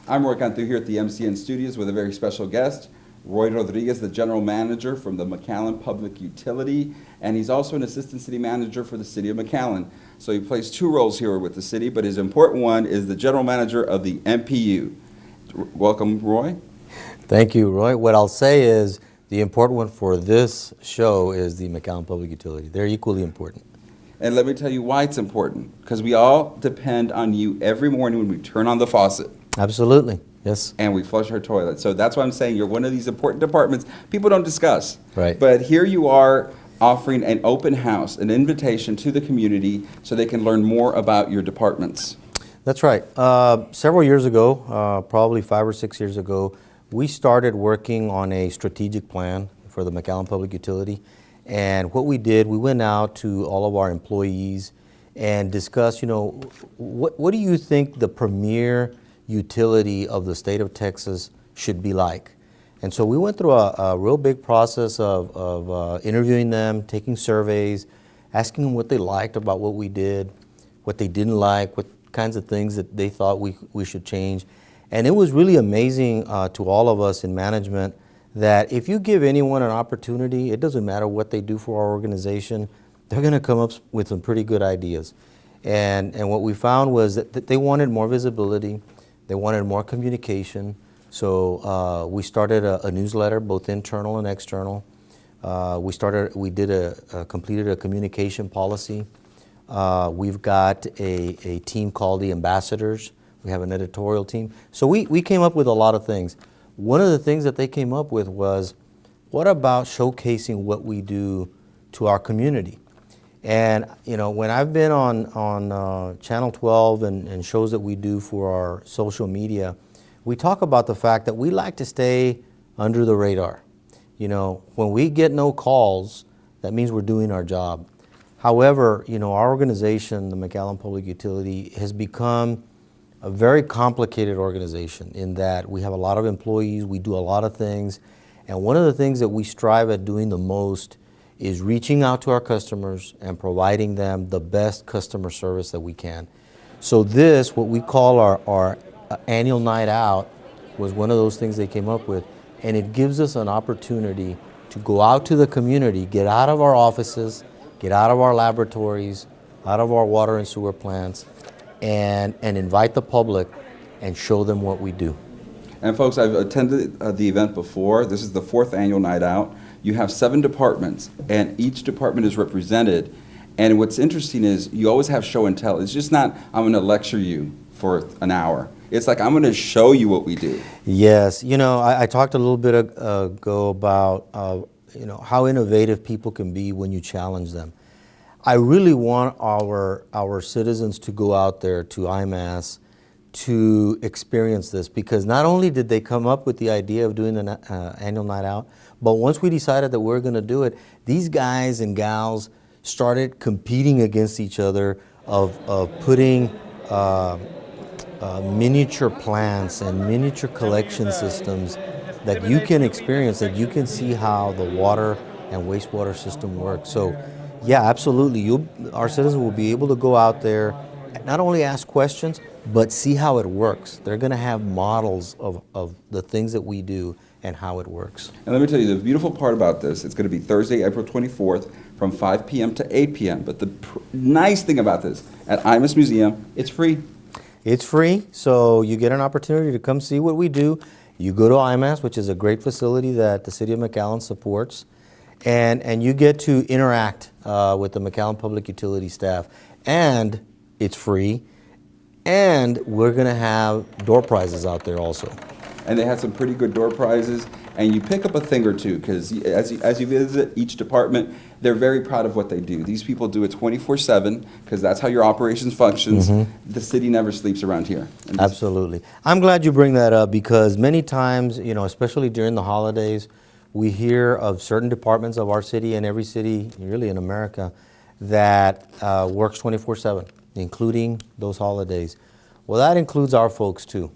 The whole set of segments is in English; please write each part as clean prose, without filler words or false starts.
I'm Roy Cantu here at the MCN Studios with a very special guest, Roy Rodriguez, the General Manager from the McAllen Public Utility, and he's also an Assistant City Manager for the City of McAllen. So he plays two roles here with the city, but his important one is the General Manager of the MPU. Welcome, Roy. Thank you, Roy. What I'll say is the important one for this show is the McAllen Public Utility. They're equally important. And let me tell you why it's important, because we all depend on you every morning when we turn on the faucet. Absolutely, yes. And we flush our toilet. So that's why I'm saying you're one of these important departments people don't discuss. Right. But here you are offering an open house, an invitation to the community so they can learn more about your departments. That's right. Several years ago, probably 5 or 6 years ago, we started working on a strategic plan for the McAllen Public Utility. And what we did, we went out to all of our employees and discussed, what do you think the premier utility of the state of Texas should be like? And so we went through a real big process of interviewing them, taking surveys, asking them what they liked about what we did, what they didn't like, what kinds of things that they thought we should change. And it was really amazing to all of us in management that if you give anyone an opportunity, it doesn't matter what they do for our organization, they're going to come up with some pretty good ideas. And what we found was that they wanted more visibility, they wanted more communication. So we started a newsletter, both internal and external. Completed a communication policy. We've got a team called the Ambassadors. We have an editorial team. So we came up with a lot of things. One of the things that they came up with was, what about showcasing what we do to our community? And when I've been on Channel 12 and shows that we do for our social media, we talk about the fact that we like to stay under the radar. When we get no calls, that means we're doing our job. However, our organization, the McAllen Public Utility, has become a very complicated organization in that we have a lot of employees, we do a lot of things, and one of the things that we strive at doing the most is reaching out to our customers and providing them the best customer service that we can. So this, what we call our annual night out, was one of those things they came up with, and it gives us an opportunity to go out to the community, get out of our offices, get out of our laboratories, out of our water and sewer plants, and invite the public and show them what we do. And folks, I've attended the event before. This is the 4th annual night out. You have 7 departments, and each department is represented. And what's interesting is you always have show and tell. It's just not, I'm going to lecture you for an hour. It's like, I'm going to show you what we do. Yes. I talked a little bit ago about how innovative people can be when you challenge them. I really want our citizens to go out there to IMAS to experience this, because not only did they come up with the idea of doing an annual night out, but once we decided that we're going to do it, these guys and gals started competing against each other of putting miniature plants and miniature collection systems that you can experience, that you can see how the water and wastewater system works. So yeah, absolutely. Our citizens will be able to go out there, not only ask questions, but see how it works. They're going to have models of the things that we do and how it works. And let me tell you, the beautiful part about this, it's going to be Thursday, April 24th from 5 p.m. to 8 p.m. But the nice thing about this, at IMAS Museum, it's free. It's free, so you get an opportunity to come see what we do. You go to IMAS, which is a great facility that the City of McAllen supports, and you get to interact with the McAllen Public Utility staff. And it's free, and we're going to have door prizes out there also. And they had some pretty good door prizes, and you pick up a thing or two, because as you visit each department, they're very proud of what they do. These people do it 24/7, because that's how your operations functions. The city never sleeps around here. Absolutely. I'm glad you bring that up, because many times, especially during the holidays, we hear of certain departments of our city and every city really in America that works 24/7, including those holidays. Well, that includes our folks too.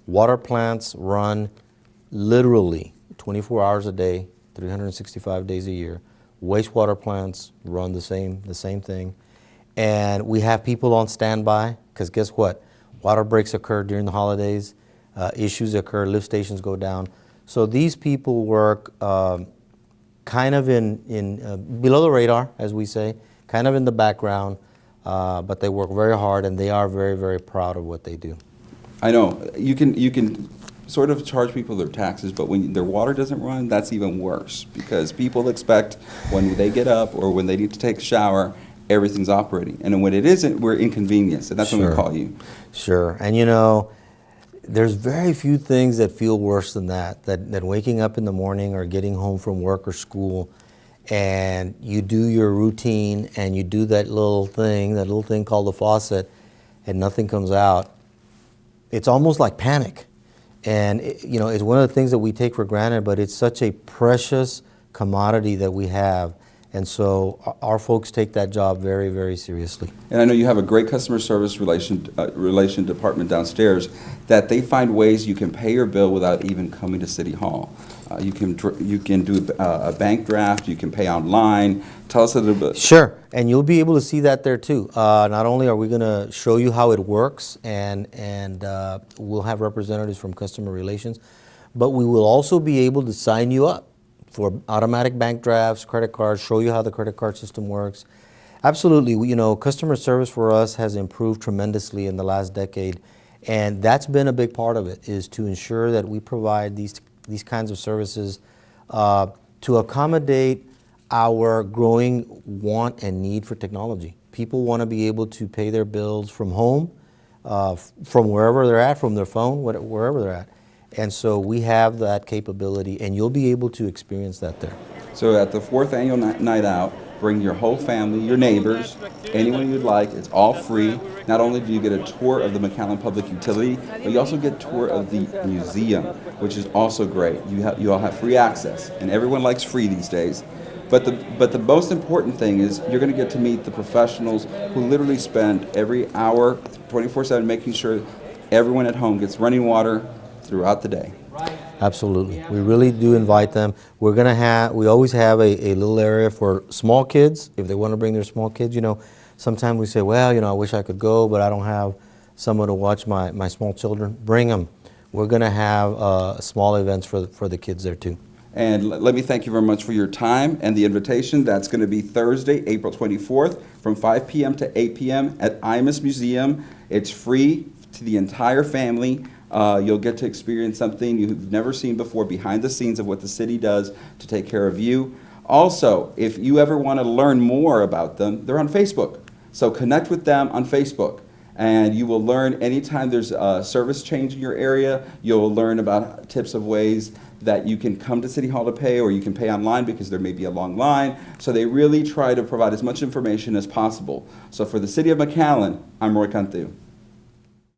Water plants run literally 24 hours a day, 365 days a year. Wastewater plants run the same thing. And we have people on standby, because guess what? water breaks occur during the holidays, issues occur, lift stations go down. So these people work kind of in below the radar, as we say, kind of in the background, but they work very hard and they are very, very proud of what they do. I know, you can sort of charge people their taxes, but when their water doesn't run, that's even worse, because people expect when they get up or when they need to take a shower, everything's operating. And when it isn't, we're inconvenienced, and that's when we Sure. call you. Sure, and you know, there's very few things that feel worse than that waking up in the morning or getting home from work or school and you do your routine and you do that little thing called the faucet, and nothing comes out. It's almost like panic. And you know, it's one of the things that we take for granted, but it's such a precious commodity that we have. And so our folks take that job very, very seriously. And I know you have a great customer service relation department downstairs that they find ways you can pay your bill without even coming to City Hall. You can do a bank draft, you can pay online. Tell us a little bit. Sure, and you'll be able to see that there too. Not only are we going to show you how it works, and we'll have representatives from customer relations, but we will also be able to sign you up for automatic bank drafts, credit cards, show you how the credit card system works. Absolutely, you know, customer service for us has improved tremendously in the last decade, and that's been a big part of it, is to ensure that we provide these kinds of services to accommodate our growing want and need for technology. People want to be able to pay their bills from home, from wherever they're at, from their phone, wherever they're at. And so we have that capability, and you'll be able to experience that there. So at the 4th annual night out, bring your whole family, your neighbors, anyone you'd like. It's all free. Not only do you get a tour of the McAllen Public Utility, but you also get a tour of the museum, which is also great. You all have free access, and everyone likes free these days. But the most important thing is you're going to get to meet the professionals who literally spend every hour, 24/7, making sure everyone at home gets running water throughout the day. Absolutely. We really do invite them. We always have a little area for small kids, if they want to bring their small kids. You know, sometimes we say, well, you know, I wish I could go, but I don't have someone to watch my small children. Bring them. We're going to have small events for the kids there too. And let me thank you very much for your time and the invitation. That's going to be Thursday, April 24th from 5 p.m. to 8 p.m. at Imus Museum. It's free to the entire family. You'll get to experience something you've never seen before, behind the scenes of what the city does to take care of you. Also, if you ever want to learn more about them, they're on Facebook. So connect with them on Facebook. And you will learn anytime there's a service change in your area, you'll learn about tips of ways that you can come to City Hall to pay, or you can pay online because there may be a long line. So they really try to provide as much information as possible. So for the City of McAllen, I'm Roy Cantu.